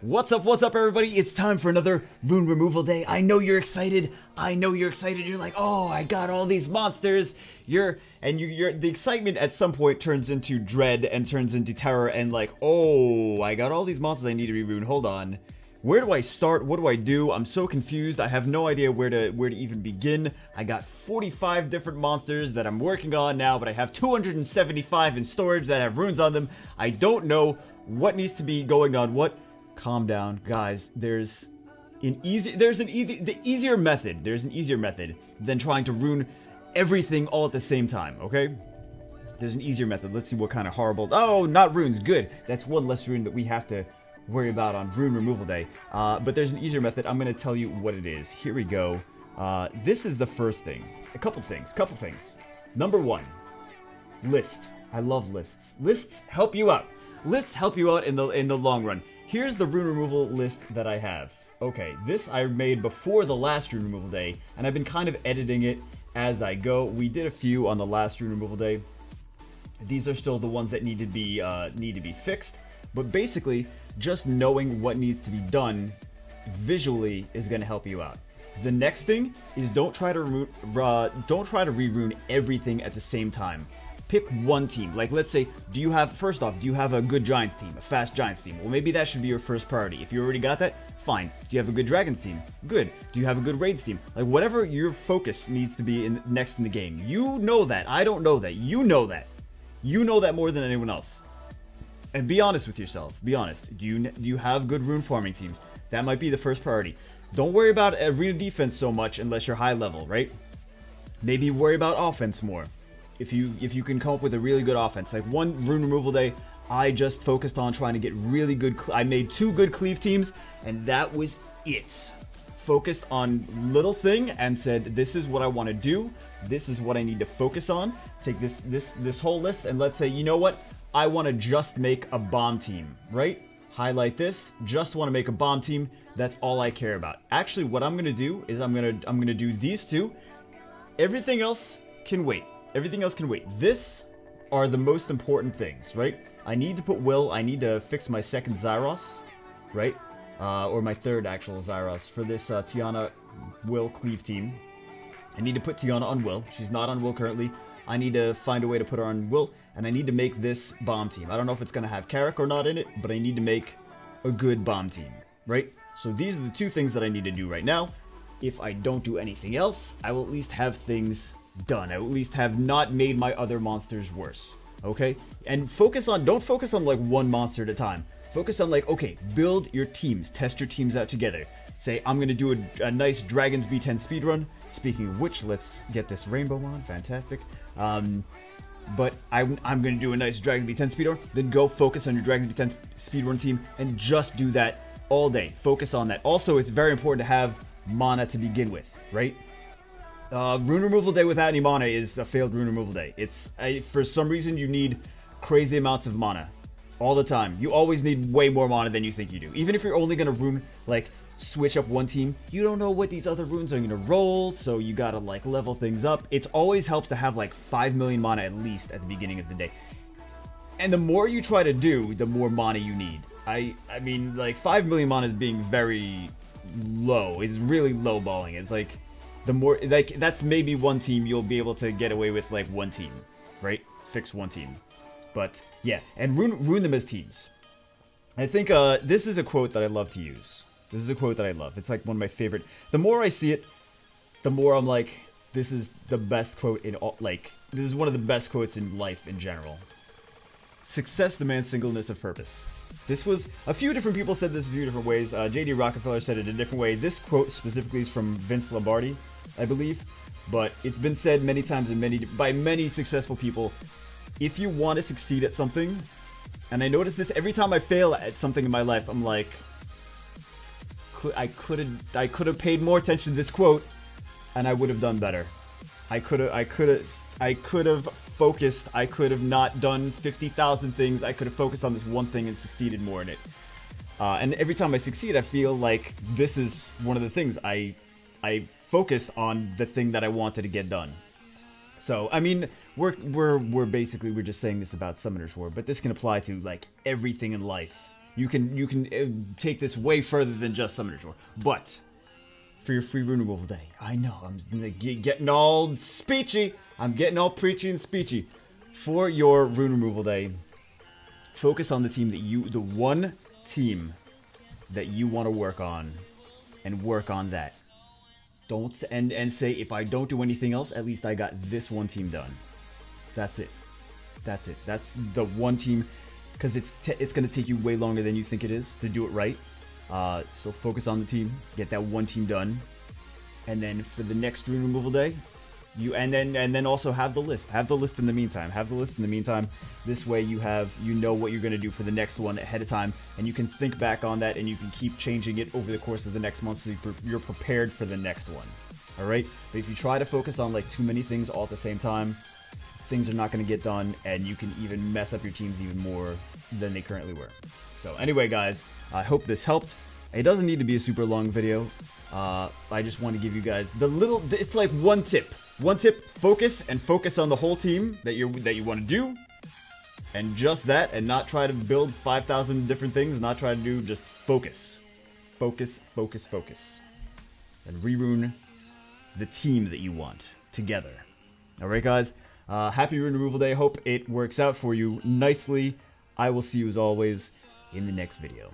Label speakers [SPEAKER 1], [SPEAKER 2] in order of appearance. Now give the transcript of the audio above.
[SPEAKER 1] What's up, everybody? It's time for another rune removal day. I know you're excited. You're like, oh, I got all these monsters. The excitement at some point turns into dread and turns into terror and like, oh, I got all these monsters I need to re-rune. Hold on. Where do I start? What do I do? I'm so confused. I have no idea where to even begin. I got 45 different monsters that I'm working on now, but I have 275 in storage that have runes on them. I don't know what needs to be going on. Calm down, guys. There's an easier method than trying to rune everything all at the same time, okay? There's an easier method. Let's see what kind of horrible... Oh, not runes. Good. That's one less rune that we have to worry about on rune removal day. But there's an easier method. I'm going to tell you what it is. Here we go. This is the first thing. A couple things. Number one, list. I love lists. Lists help you out. Lists help you out in the long run. Here's the rune removal list that I have. Okay, this I made before the last rune removal day, and I've been kind of editing it as I go. We did a few on the last rune removal day. These are still the ones that need to be fixed, but basically, just knowing what needs to be done visually is going to help you out. The next thing is don't try to re-rune everything at the same time. Pick one team. Like, let's say, first off, do you have a good Giants team? A fast Giants team? Well, maybe that should be your first priority. If you already got that, fine. Do you have a good Dragons team? Good. Do you have a good Raids team? Like, whatever your focus needs to be next in the game. You know that. I don't know that. You know that. You know that more than anyone else. And be honest with yourself. Be honest. Do you have good rune farming teams? That might be the first priority. Don't worry about arena defense so much unless you're high level, right? Maybe worry about offense more. If you can come up with a really good offense. Like one rune removal day, I just focused on trying to get really good... I made 2 good cleave teams, and that was it. Focused on little thing and said, this is what I want to do. This is what I need to focus on. Take this whole list, and let's say, you know what? I want to just make a bomb team, right? Highlight this. Just want to make a bomb team. That's all I care about. Actually, what I'm going to do is I'm going to do these 2. Everything else can wait. Everything else can wait. This are the most important things, right? I need to put Will. I need to fix my second Zyros, right? Or my third actual Zyros for this Tiana Will Cleave team. I need to put Tiana on Will. She's not on Will currently. I need to find a way to put her on Will, and I need to make this bomb team. I don't know if it's going to have Carrick or not in it, but I need to make a good bomb team, right? So these are the 2 things that I need to do right now. If I don't do anything else, I will at least have things done. I will at least have not made my other monsters worse, okay? And don't focus on like one monster at a time. Focus on like, okay, build your teams, test your teams out together. Say, I'm gonna do a nice Dragons B10 speedrun. Speaking of which, let's get this rainbow on, fantastic. But I'm gonna do a nice Dragon B10 speedrun, then go focus on your Dragon B10 speedrun team and just do that all day. Focus on that. Also, it's very important to have mana to begin with, right? Rune removal day without any mana is a failed rune removal day. For some reason, you need crazy amounts of mana all the time. You always need way more mana than you think you do. Even if you're only going to rune, like, switch up one team, you don't know what these other runes are going to roll, so you got to, like, level things up. It always helps to have, like, 5 million mana at least at the beginning of the day. And the more you try to do, the more mana you need. I mean, like, 5 million mana is being very low. It's really low-balling. It's like... the more, like, that's maybe one team you'll be able to get away with, like, one team, right? Fix one team. But, yeah, and rune them as teams. I think, this is a quote that I love to use. This is a quote that I love. It's, like, one of my favorite. The more I see it, the more I'm like, this is the best quote in all, like, this is one of the best quotes in life in general. Success demands singleness of purpose. This was, a few different people said this a few different ways. J.D. Rockefeller said it a different way. This quote specifically is from Vince Lombardi, I believe. But it's been said many times and by many successful people. If you want to succeed at something, and I notice this every time I fail at something in my life, I'm like, I could have paid more attention to this quote, and I would have done better. I could have focused. I could have not done 50,000 things. I could have focused on this one thing and succeeded more in it. And every time I succeed, I feel like this is one of the things I focused on the thing that I wanted to get done. So, I mean, we're just saying this about Summoner's War, but this can apply to, like, everything in life. You can take this way further than just Summoner's War. But for your free rune removal day, I know I'm getting all speechy. I'm getting all preachy and speechy. For your rune removal day, focus on the team that the one team that you want to work on, and work on that. Don't and say, if I don't do anything else, at least I got this one team done. That's it. That's it. That's the one team, because it's going to take you way longer than you think it is to do it right. So focus on the team, get that one team done, and then for the next rune removal day, and then also have the list. Have the list in the meantime. Have the list in the meantime. This way you know what you're going to do for the next one ahead of time, and you can think back on that, and you can keep changing it over the course of the next month, so you're prepared for the next one. All right. But if you try to focus on like too many things all at the same time, things are not going to get done, and you can even mess up your teams even more than they currently were. So anyway, guys, I hope this helped. It doesn't need to be a super long video. I just want to give you guys it's like one tip. One tip, focus on the whole team that you want to do. And just that, and not try to build 5,000 different things, not try to do, just focus. Focus, focus, focus. And re-rune the team that you want together. Alright, guys? Happy rune removal day. Hope it works out for you nicely. I will see you as always in the next video.